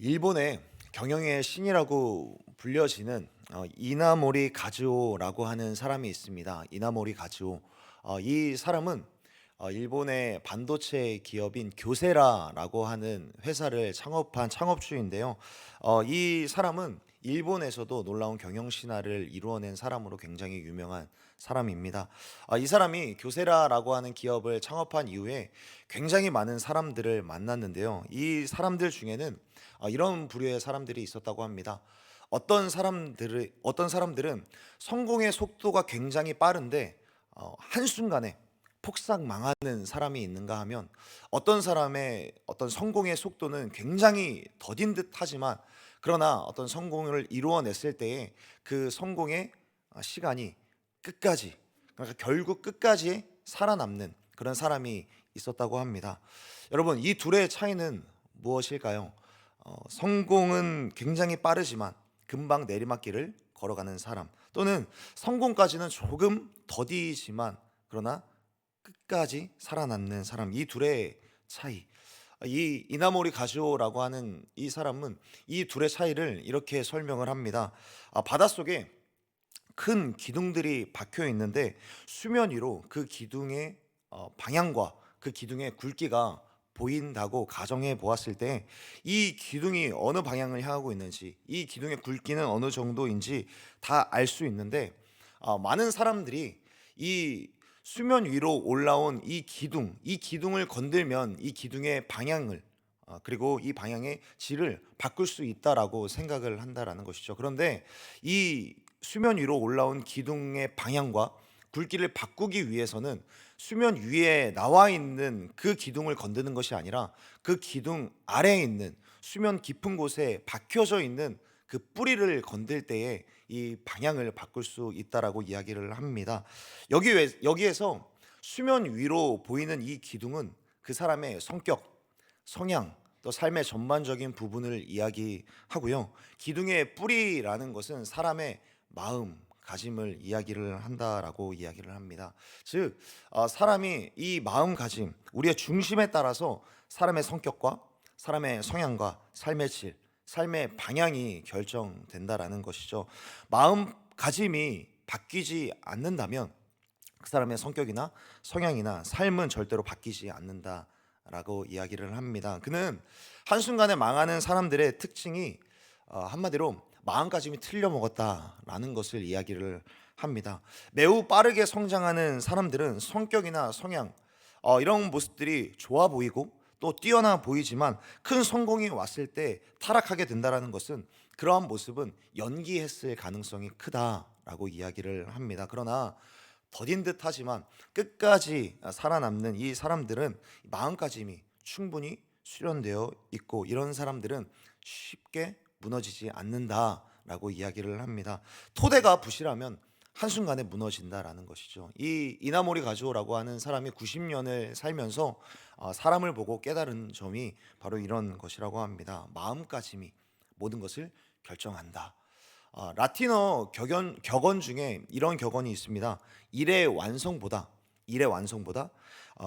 일본의 경영의 신이라고 불려지는 이나모리 가즈오라고 하는 사람이 있습니다. 이나모리 가즈오. 이 사람은 일본의 반도체 기업인 교세라라고 하는 회사를 창업한 창업주인데요. 이 사람은 일본에서도 놀라운 경영 신화를 이루어낸 사람으로 굉장히 유명한 사람입니다. 이 사람이 교세라라고 하는 기업을 창업한 이후에 굉장히 많은 사람들을 만났는데요. 이 사람들 중에는 이런 부류의 사람들이 있었다고 합니다. 어떤 사람들은 성공의 속도가 굉장히 빠른데 한순간에 폭삭 망하는 사람이 있는가 하면, 어떤 사람의 어떤 성공의 속도는 굉장히 더딘 듯 하지만 그러나 어떤 성공을 이루어냈을 때에 그 성공의 시간이 끝까지, 그러니까 결국 끝까지 살아남는 그런 사람이 있었다고 합니다. 여러분, 이 둘의 차이는 무엇일까요? 성공은 굉장히 빠르지만 금방 내리막길을 걸어가는 사람, 또는 성공까지는 조금 더디지만 그러나 끝까지 살아남는 사람, 이 둘의 차이. 이 이나모리 가즈오라고 하는 이 사람은 이 둘의 차이를 이렇게 설명을 합니다. 바닷속에 큰 기둥들이 박혀 있는데 수면 위로 그 기둥의 방향과 그 기둥의 굵기가 보인다고 가정해 보았을 때, 이 기둥이 어느 방향을 향하고 있는지, 이 기둥의 굵기는 어느 정도인지 다 알 수 있는데, 많은 사람들이 이 수면 위로 올라온 이 기둥을 건들면 이 기둥의 방향을, 그리고 이 방향의 질을 바꿀 수 있다라고 생각을 한다라는 것이죠. 그런데 이 수면 위로 올라온 기둥의 방향과 굵기를 바꾸기 위해서는 수면 위에 나와 있는 그 기둥을 건드는 것이 아니라 그 기둥 아래에 있는 수면 깊은 곳에 박혀져 있는 그 뿌리를 건들 때에 이 방향을 바꿀 수 있다라고 이야기를 합니다. 여기에서 수면 위로 보이는 이 기둥은 그 사람의 성격, 성향, 또 삶의 전반적인 부분을 이야기하고요. 기둥의 뿌리라는 것은 사람의 마음가짐을 이야기를 한다라고 이야기를 합니다. 즉, 사람이 이 마음가짐, 우리의 중심에 따라서 사람의 성격과 사람의 성향과 삶의 질, 삶의 방향이 결정된다라는 것이죠. 마음가짐이 바뀌지 않는다면 그 사람의 성격이나 성향이나 삶은 절대로 바뀌지 않는다라고 이야기를 합니다. 그는 한순간에 망하는 사람들의 특징이 한마디로 마음가짐이 틀려 먹었다라는 것을 이야기를 합니다. 매우 빠르게 성장하는 사람들은 성격이나 성향, 이런 모습들이 좋아 보이고 또 뛰어나 보이지만 큰 성공이 왔을 때 타락하게 된다라는 것은, 그러한 모습은 연기했을 가능성이 크다라고 이야기를 합니다. 그러나 더딘 듯 하지만 끝까지 살아남는 이 사람들은 마음가짐이 충분히 수련되어 있고, 이런 사람들은 쉽게 무너지지 않는다라고 이야기를 합니다. 토대가 부실하면 한순간에 무너진다라는 것이죠. 이 이나모리 가즈오라고 하는 사람이 90년을 살면서 사람을 보고 깨달은 점이 바로 이런 것이라고 합니다. 마음가짐이 모든 것을 결정한다. 라틴어 격언 중에 이런 격언이 있습니다. 일의 완성보다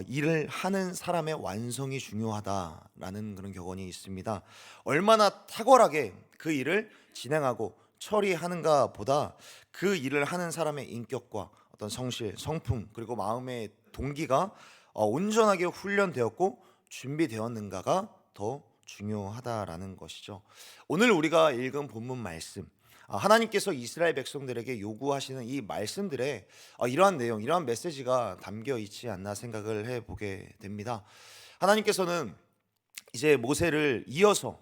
일을 하는 사람의 완성이 중요하다라는 그런 격언이 있습니다. 얼마나 탁월하게 그 일을 진행하고 처리하는가 보다 그 일을 하는 사람의 인격과 어떤 성실, 성품, 그리고 마음의 동기가 온전하게 훈련되었고 준비되었는가가 더 중요하다라는 것이죠. 오늘 우리가 읽은 본문 말씀, 하나님께서 이스라엘 백성들에게 요구하시는 이 말씀들에 이러한 내용, 이러한 메시지가 담겨 있지 않나 생각을 해보게 됩니다. 하나님께서는 이제 모세를 이어서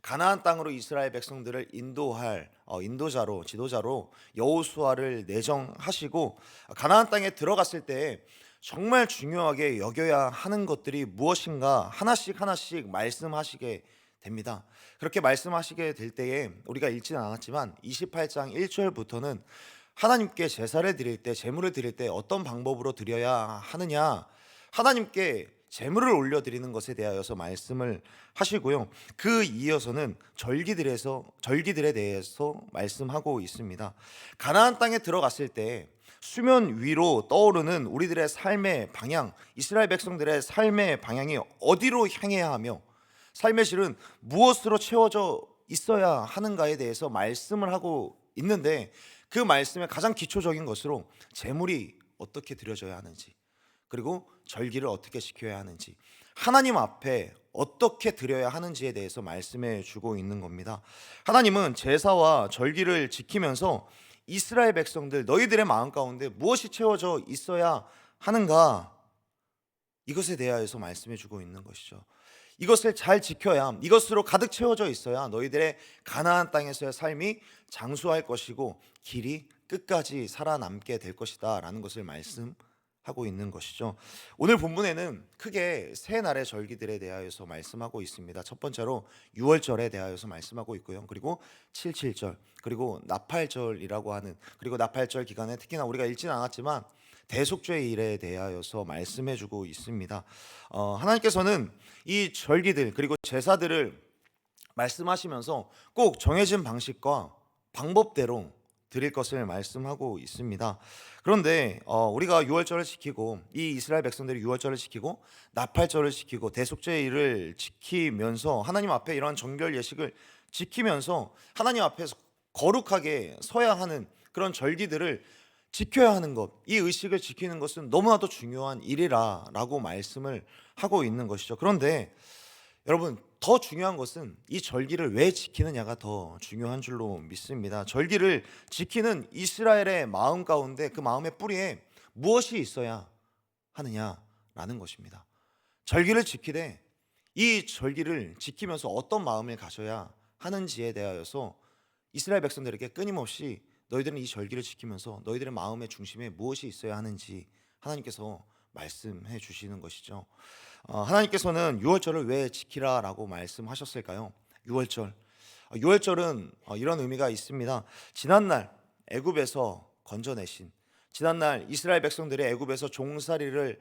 가나안 땅으로 이스라엘 백성들을 인도할 인도자로, 지도자로 여호수아를 내정하시고, 가나안 땅에 들어갔을 때 정말 중요하게 여겨야 하는 것들이 무엇인가 하나씩 하나씩 말씀하시게 됩니다. 그렇게 말씀하시게 될 때에 우리가 읽지는 않았지만 28장 1절부터는 하나님께 제사를 드릴 때, 제물을 드릴 때 어떤 방법으로 드려야 하느냐, 하나님께 제물을 올려드리는 것에 대하여서 말씀을 하시고요. 그 이어서는 절기들에 대해서 말씀하고 있습니다. 가나안 땅에 들어갔을 때 수면 위로 떠오르는 우리들의 삶의 방향, 이스라엘 백성들의 삶의 방향이 어디로 향해야 하며 삶의 질은 무엇으로 채워져 있어야 하는가에 대해서 말씀을 하고 있는데, 그 말씀의 가장 기초적인 것으로 재물이 어떻게 드려져야 하는지, 그리고 절기를 어떻게 지켜야 하는지, 하나님 앞에 어떻게 드려야 하는지에 대해서 말씀해 주고 있는 겁니다. 하나님은 제사와 절기를 지키면서 이스라엘 백성들, 너희들의 마음 가운데 무엇이 채워져 있어야 하는가, 이것에 대하여서 말씀해 주고 있는 것이죠. 이것을 잘 지켜야, 이것으로 가득 채워져 있어야 너희들의 가나안 땅에서의 삶이 장수할 것이고 길이 끝까지 살아남게 될 것이다 라는 것을 말씀하고 있는 것이죠. 오늘 본문에는 크게 세 날의 절기들에 대하여서 말씀하고 있습니다. 첫 번째로 유월절에 대하여서 말씀하고 있고요. 그리고 칠칠절, 그리고 나팔절이라고 하는, 그리고 나팔절 기간에 특히나 우리가 읽지는 않았지만 대속죄의 일에 대하여서 말씀해주고 있습니다. 하나님께서는 이 절기들 그리고 제사들을 말씀하시면서 꼭 정해진 방식과 방법대로 드릴 것을 말씀하고 있습니다. 그런데 우리가 유월절을 지키고, 이 이스라엘 백성들이 유월절을 지키고 나팔절을 지키고 대속죄의 일을 지키면서 하나님 앞에 이러한 정결 예식을 지키면서 하나님 앞에서 거룩하게 서야 하는 그런 절기들을 지켜야 하는 것, 이 의식을 지키는 것은 너무나도 중요한 일이라고 말씀을 하고 있는 것이죠. 그런데 여러분, 더 중요한 것은 이 절기를 왜 지키느냐가 더 중요한 줄로 믿습니다. 절기를 지키는 이스라엘의 마음 가운데, 그 마음의 뿌리에 무엇이 있어야 하느냐라는 것입니다. 절기를 지키되 이 절기를 지키면서 어떤 마음을 가져야 하는지에 대하여서 이스라엘 백성들에게 끊임없이 너희들은 이 절기를 지키면서 너희들의 마음의 중심에 무엇이 있어야 하는지 하나님께서 말씀해 주시는 것이죠. 하나님께서는 유월절을 왜 지키라라고 말씀하셨을까요? 유월절은 이런 의미가 있습니다. 지난날 애굽에서 건져내신, 지난날 이스라엘 백성들이 애굽에서 종살이를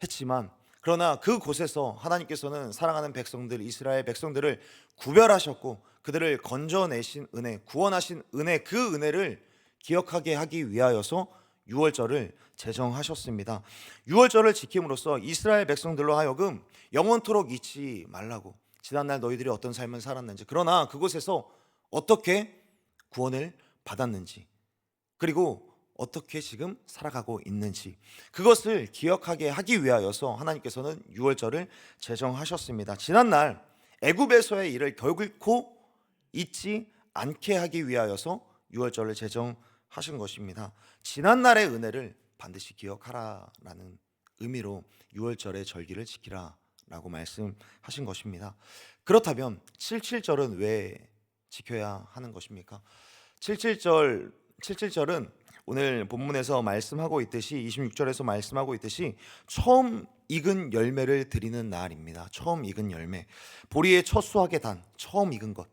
했지만, 그러나 그곳에서 하나님께서는 사랑하는 백성들, 이스라엘 백성들을 구별하셨고 그들을 건져내신 은혜, 구원하신 은혜, 그 은혜를 기억하게 하기 위하여서 유월절을 제정하셨습니다. 유월절을 지킴으로써 이스라엘 백성들로 하여금 영원토록 잊지 말라고, 지난날 너희들이 어떤 삶을 살았는지, 그러나 그곳에서 어떻게 구원을 받았는지, 그리고 어떻게 지금 살아가고 있는지, 그것을 기억하게 하기 위하여서 하나님께서는 유월절을 제정하셨습니다. 지난날 애굽에서의 일을 결코 잊지 않게 하기 위하여서 유월절을 제정하신 것입니다. 지난날의 은혜를 반드시 기억하라라는 의미로 유월절의 절기를 지키라라고 말씀하신 것입니다. 그렇다면 칠칠절은 왜 지켜야 하는 것입니까? 칠칠절은 오늘 본문에서 말씀하고 있듯이, 26절에서 말씀하고 있듯이 처음 익은 열매를 드리는 날입니다. 처음 익은 열매, 보리의 첫 수확의 단, 처음 익은 것,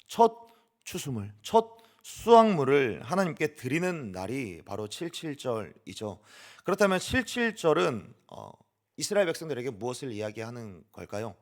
첫 추수물, 첫 수확물을 하나님께 드리는 날이 바로 칠칠절이죠. 그렇다면 칠칠절은 이스라엘 백성들에게 무엇을 이야기하는 걸까요?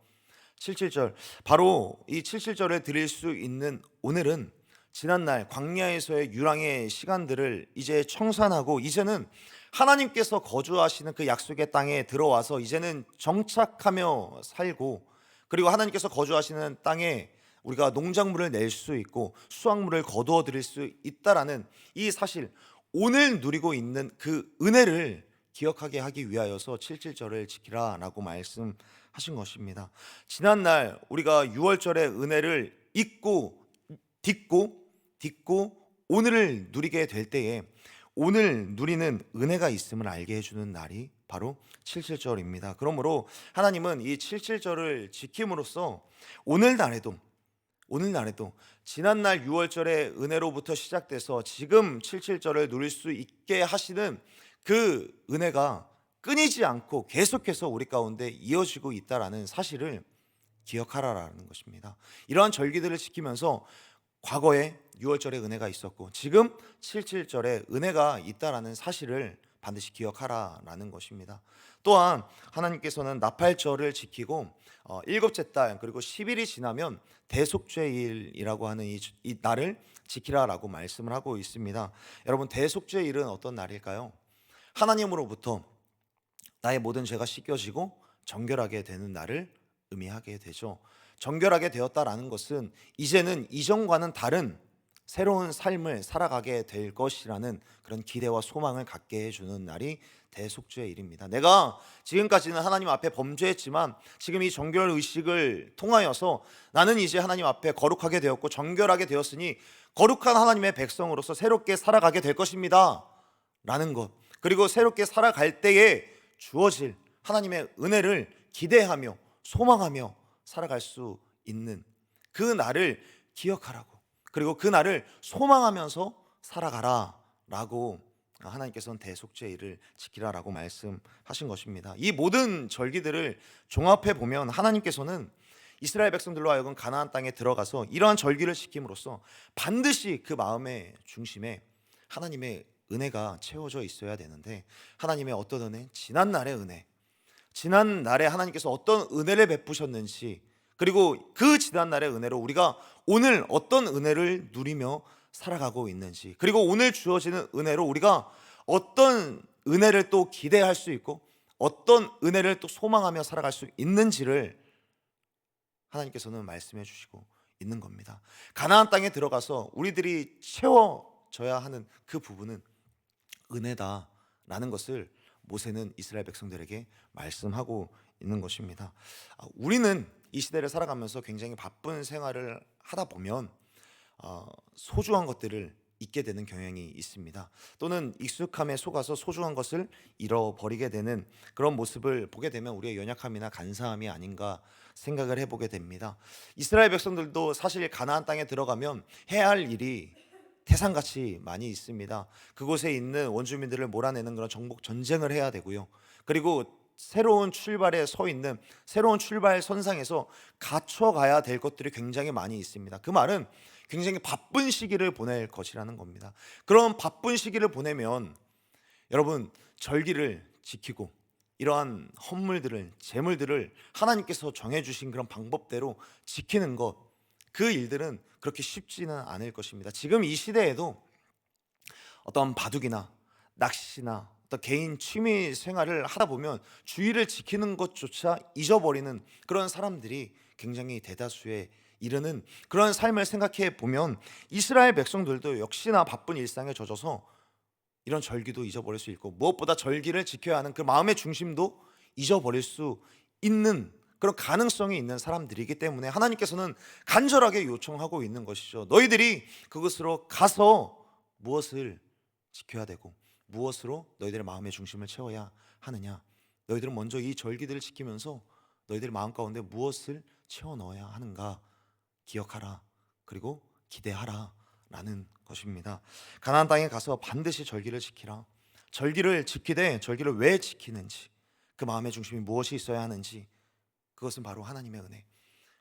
칠칠절, 바로 이 칠칠절에 드릴 수 있는 오늘은 지난날 광야에서의 유랑의 시간들을 이제 청산하고, 이제는 하나님께서 거주하시는 그 약속의 땅에 들어와서 이제는 정착하며 살고, 그리고 하나님께서 거주하시는 땅에 우리가 농작물을 낼 수 있고 수확물을 거두어 드릴 수 있다라는 이 사실, 오늘 누리고 있는 그 은혜를 기억하게 하기 위하여서 칠칠절을 지키라라고 말씀하신 것입니다. 지난날 우리가 유월절의 은혜를 딛고 오늘을 누리게 될 때에 오늘 누리는 은혜가 있음을 알게 해주는 날이 바로 칠칠절입니다. 그러므로 하나님은 이 칠칠절을 지킴으로써 오늘날에도 지난날 유월절의 은혜로부터 시작돼서 지금 칠칠절을 누릴 수 있게 하시는 그 은혜가 끊이지 않고 계속해서 우리 가운데 이어지고 있다라는 사실을 기억하라라는 것입니다. 이러한 절기들을 지키면서 과거에 유월절의 은혜가 있었고 지금 칠칠절의 은혜가 있다라는 사실을 반드시 기억하라라는 것입니다. 또한 하나님께서는 나팔절을 지키고 일곱째 달 그리고 10일이 지나면 대속죄일이라고 하는 이 날을 지키라라고 말씀을 하고 있습니다. 여러분, 대속죄일은 어떤 날일까요? 하나님으로부터 나의 모든 죄가 씻겨지고 정결하게 되는 날을 의미하게 되죠. 정결하게 되었다라는 것은 이제는 이전과는 다른 새로운 삶을 살아가게 될 것이라는 그런 기대와 소망을 갖게 해주는 날이 대속죄의 일입니다. 내가 지금까지는 하나님 앞에 범죄했지만 지금 이 정결 의식을 통하여서 나는 이제 하나님 앞에 거룩하게 되었고 정결하게 되었으니 거룩한 하나님의 백성으로서 새롭게 살아가게 될 것입니다 라는 것, 그리고 새롭게 살아갈 때에 주어질 하나님의 은혜를 기대하며 소망하며 살아갈 수 있는 그 날을 기억하라고, 그리고 그 날을 소망하면서 살아가라 라고 하나님께서는 대속죄일을 지키라라고 말씀하신 것입니다. 이 모든 절기들을 종합해 보면 하나님께서는 이스라엘 백성들로 하여금 가나안 땅에 들어가서 이러한 절기를 지킴으로써 반드시 그 마음의 중심에 하나님의 은혜가 채워져 있어야 되는데, 하나님의 어떤 은혜? 지난날의 은혜, 지난날에 하나님께서 어떤 은혜를 베푸셨는지, 그리고 그 지난날의 은혜로 우리가 오늘 어떤 은혜를 누리며 살아가고 있는지, 그리고 오늘 주어지는 은혜로 우리가 어떤 은혜를 또 기대할 수 있고 어떤 은혜를 또 소망하며 살아갈 수 있는지를 하나님께서는 말씀해 주시고 있는 겁니다. 가나안 땅에 들어가서 우리들이 채워져야 하는 그 부분은 은혜다라는 것을 모세는 이스라엘 백성들에게 말씀하고 있는 것입니다. 우리는 이 시대를 살아가면서 굉장히 바쁜 생활을 하다 보면 소중한 것들을 잊게 되는 경향이 있습니다. 또는 익숙함에 속아서 소중한 것을 잃어버리게 되는 그런 모습을 보게 되면 우리의 연약함이나 간사함이 아닌가 생각을 해보게 됩니다. 이스라엘 백성들도 사실 가나안 땅에 들어가면 해야 할 일이 태산같이 많이 있습니다. 그곳에 있는 원주민들을 몰아내는 그런 정복 전쟁을 해야 되고요. 그리고 새로운 출발에 서 있는 새로운 출발 선상에서 갖춰가야 될 것들이 굉장히 많이 있습니다. 그 말은 굉장히 바쁜 시기를 보낼 것이라는 겁니다. 그런 바쁜 시기를 보내면 여러분, 절기를 지키고 이러한 헌물들을, 제물들을 하나님께서 정해주신 그런 방법대로 지키는 것, 그 일들은 그렇게 쉽지는 않을 것입니다. 지금 이 시대에도 어떤 바둑이나 낚시나 어떤 개인 취미 생활을 하다 보면 주의를 지키는 것조차 잊어버리는 그런 사람들이 굉장히 대다수에 이르는 그런 삶을 생각해 보면 이스라엘 백성들도 역시나 바쁜 일상에 젖어서 이런 절기도 잊어버릴 수 있고, 무엇보다 절기를 지켜야 하는 그 마음의 중심도 잊어버릴 수 있는 그런 가능성이 있는 사람들이기 때문에 하나님께서는 간절하게 요청하고 있는 것이죠. 너희들이 그곳으로 가서 무엇을 지켜야 되고 무엇으로 너희들의 마음의 중심을 채워야 하느냐? 너희들은 먼저 이 절기들을 지키면서 너희들의 마음 가운데 무엇을 채워 넣어야 하는가 기억하라, 그리고 기대하라 라는 것입니다. 가나안 땅에 가서 반드시 절기를 지키라. 절기를 지키되 절기를 왜 지키는지, 그 마음의 중심이 무엇이 있어야 하는지, 그것은 바로 하나님의 은혜,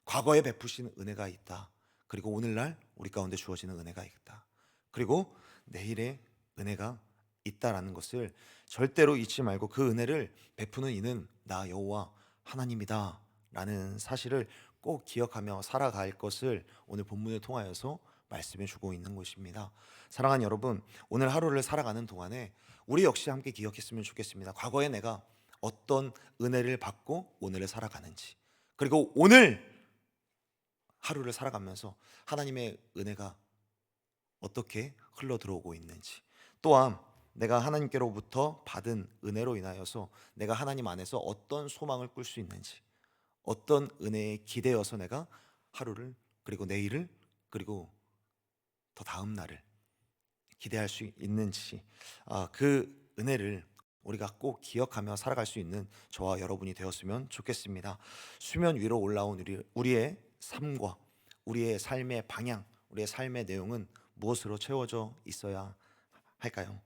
과거에 베푸신 은혜가 있다. 그리고 오늘날 우리 가운데 주어지는 은혜가 있다. 그리고 내일의 은혜가 있다라는 것을 절대로 잊지 말고 그 은혜를 베푸는 이는 나 여호와 하나님이다 라는 사실을 꼭 기억하며 살아갈 것을 오늘 본문을 통하여서 말씀해 주고 있는 것입니다. 사랑하는 여러분, 오늘 하루를 살아가는 동안에 우리 역시 함께 기억했으면 좋겠습니다. 과거에 내가 어떤 은혜를 받고 오늘을 살아가는지, 그리고 오늘 하루를 살아가면서 하나님의 은혜가 어떻게 흘러 들어오고 있는지, 또한 내가 하나님께로부터 받은 은혜로 인하여서 내가 하나님 안에서 어떤 소망을 꿀 수 있는지, 어떤 은혜에 기대어서 내가 하루를, 그리고 내일을, 그리고 더 다음 날을 기대할 수 있는지, 그 은혜를 우리가 꼭 기억하며 살아갈 수 있는 저와 여러분이 되었으면 좋겠습니다. 수면 위로 올라온 우리의 삶과 우리의 삶의 방향, 우리의 삶의 내용은 무엇으로 채워져 있어야 할까요?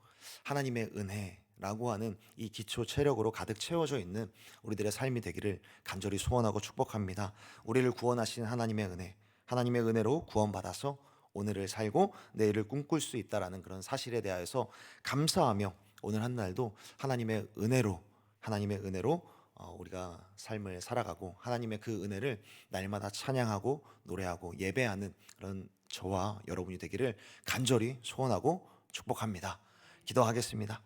하나님의 은혜라고 하는 이 기초 체력으로 가득 채워져 있는 우리들의 삶이 되기를 간절히 소원하고 축복합니다. 우리를 구원하신 하나님의 은혜, 하나님의 은혜로 구원받아서 오늘을 살고 내일을 꿈꿀 수 있다라는 그런 사실에 대하여서 감사하며 오늘 한 날도 하나님의 은혜로 우리가 삶을 살아가고 하나님의 그 은혜를 날마다 찬양하고 노래하고 예배하는 그런 저와 여러분이 되기를 간절히 소원하고 축복합니다. 기도하겠습니다.